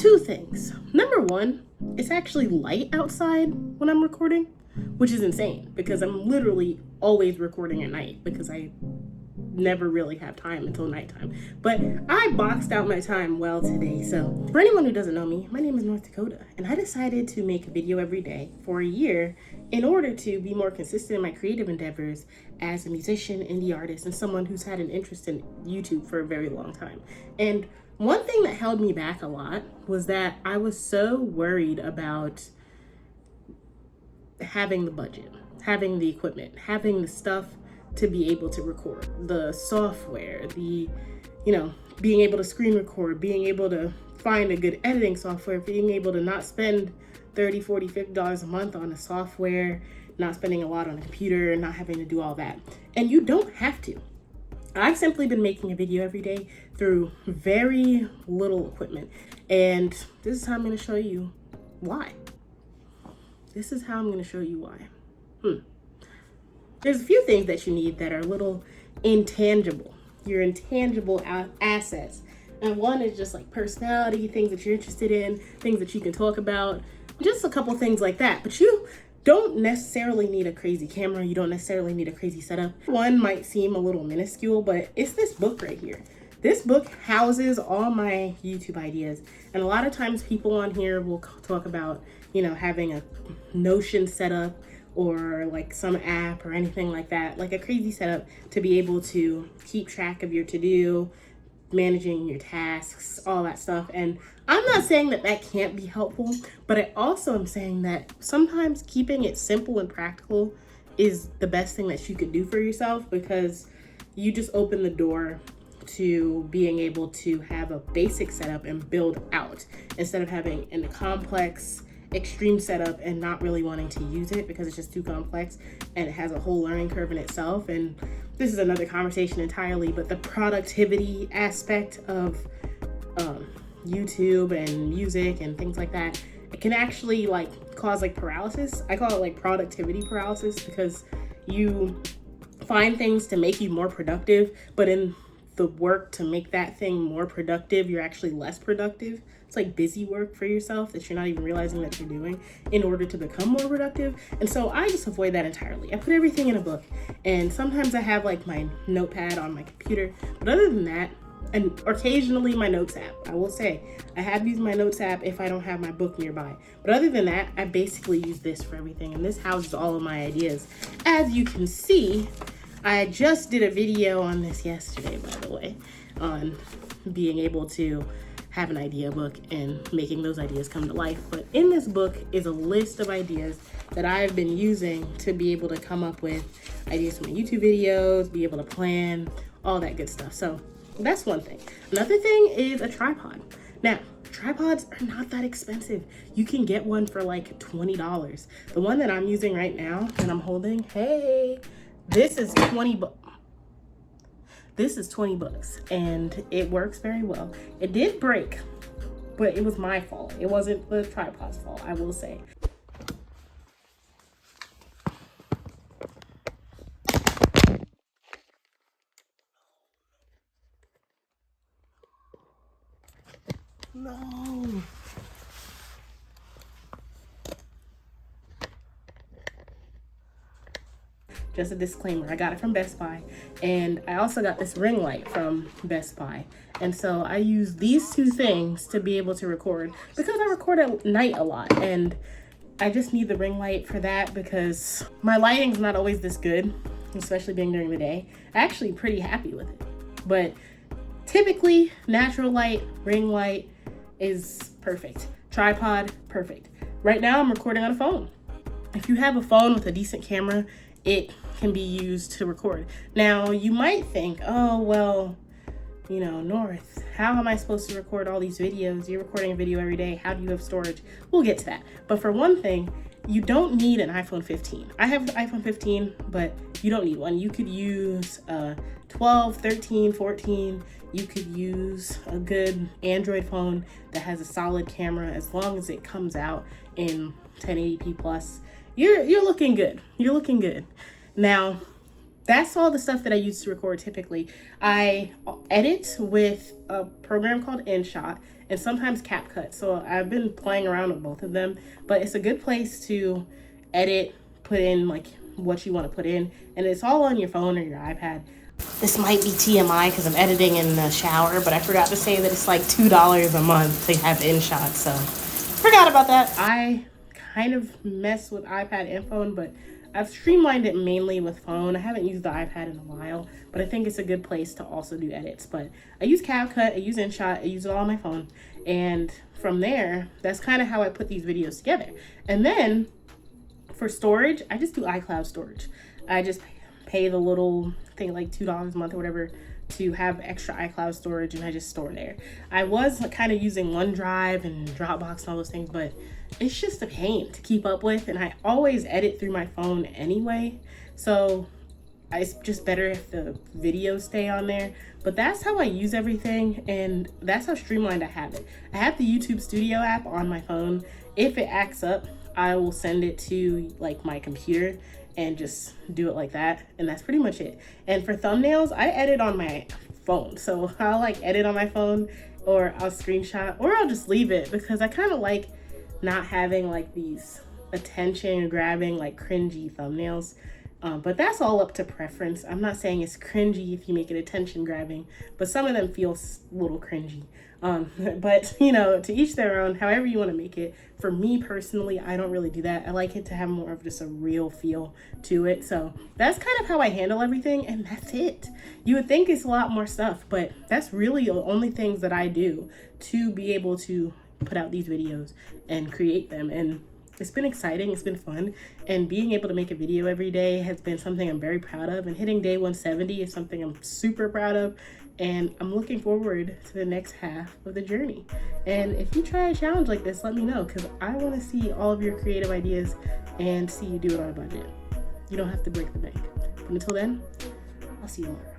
two things. Number one, it's actually light outside when I'm recording, which is insane because I'm literally always recording at night because I never really have time until nighttime. But I boxed out my time well today. So for anyone who doesn't know me, my name is North Dakota, and I decided to make a video every day for a year in order to be more consistent in my creative endeavors as a musician, indie artist, and someone who's had an interest in YouTube for a very long time. And one thing that held me back a lot was that I was so worried about having the budget, having the equipment, having the stuff to be able to record, the software, being able to screen record, being able to find a good editing software, being able to not spend $30, $40, $50 a month on a software, not spending a lot on a computer, not having to do all that. And you don't have to. I've simply been making a video every day through very little equipment. And this is how I'm going to show you why. There's a few things that you need that are a little intangible. Your intangible assets. And one is just like personality, things that you're interested in, things that you can talk about, just a couple things like that. But you don't necessarily need a crazy camera. You don't necessarily need a crazy setup. One might seem a little minuscule, but it's this book right here. This book houses all my YouTube ideas. And a lot of times people on here will talk about, having a Notion setup or like some app or anything like that, like a crazy setup to be able to keep track of your to-do, managing your tasks, all that stuff. And I'm not saying that that can't be helpful, but I also am saying that sometimes keeping it simple and practical is the best thing that you could do for yourself, because you just open the door to being able to have a basic setup and build out instead of having a complex extreme setup and not really wanting to use it because it's just too complex and it has a whole learning curve in itself. And this is another conversation entirely, but the productivity aspect of YouTube and music and things like that, it can actually cause paralysis. I call it productivity paralysis, because you find things to make you more productive, but in the work to make that thing more productive, you're actually less productive. It's like busy work for yourself that you're not even realizing that you're doing in order to become more productive. And so I just avoid that entirely. I put everything in a book, and sometimes I have my notepad on my computer, but other than that, and occasionally my notes app. I will say I have used my notes app if I don't have my book nearby, but other than that, I basically use this for everything, and this houses all of my ideas. As you can see, I just did a video on this yesterday, by the way, on being able to have an idea book and making those ideas come to life. But in this book is a list of ideas that I've been using to be able to come up with ideas for my YouTube videos, be able to plan, all that good stuff. So that's one thing. Another thing is a tripod. Now, tripods are not that expensive. You can get one for $20. The one that I'm using right now that I'm holding, this is 20 bucks. This is 20 bucks and it works very well. It did break, but it was my fault. It wasn't the tripod's fault, I will say. No. Just a disclaimer, I got it from Best Buy, and I also got this ring light from Best Buy. And so I use these two things to be able to record, because I record at night a lot, and I just need the ring light for that because my lighting's not always this good, especially being during the day. I'm actually pretty happy with it. But typically, natural light, ring light is perfect. Tripod, perfect. Right now, I'm recording on a phone. If you have a phone with a decent camera, it can be used to record. Now, you might think, oh, well, North, how am I supposed to record all these videos? You're recording a video every day. How do you have storage? We'll get to that. But for one thing, you don't need an iPhone 15. I have the iPhone 15, but you don't need one. You could use 12, 13, 14. You could use a good Android phone that has a solid camera, as long as it comes out in 1080p plus. You're looking good. You're looking good. Now, that's all the stuff that I use to record typically. I edit with a program called InShot, and sometimes CapCut. So I've been playing around with both of them, but it's a good place to edit, put in like what you want to put in, and it's all on your phone or your iPad. This might be TMI because I'm editing in the shower, but I forgot to say that it's like $2 a month to have InShot, so forgot about that. I kind of mess with iPad and phone, but I've streamlined it mainly with phone. I haven't used the iPad in a while, but I think it's a good place to also do edits. But I use CapCut, I use InShot, I use it all on my phone, and from there, that's kind of how I put these videos together. And then for storage, I just do iCloud storage. I just pay the little thing, like $2 a month or whatever, to have extra iCloud storage, and I just store there. I was kind of using OneDrive and Dropbox and all those things, but it's just a pain to keep up with, and I always edit through my phone anyway, so it's just better if the videos stay on there. But that's how I use everything, and that's how streamlined I have it. I have the YouTube Studio app on my phone. If it acts up, I will send it to like my computer and just do it like that, and that's pretty much it. And for thumbnails, I edit on my phone, so I'll like edit on my phone, or I'll screenshot, or I'll just leave it, because I kind of like not having like these attention grabbing like cringy thumbnails. But that's all up to preference. I'm not saying it's cringy if you make it attention grabbing, but some of them feel a little cringy. But you know, to each their own, however you want to make it. For me personally, I don't really do that. I like it to have more of just a real feel to it. So that's kind of how I handle everything, and that's it. You would think it's a lot more stuff, but that's really the only things that I do to be able to put out these videos and create them. And it's been exciting, it's been fun, and being able to make a video every day has been something I'm very proud of, and hitting day 170 is something I'm super proud of, and I'm looking forward to the next half of the journey. And if you try a challenge like this, let me know, because I want to see all of your creative ideas and see you do it on a budget. You don't have to break the bank. But until then, I'll see you tomorrow.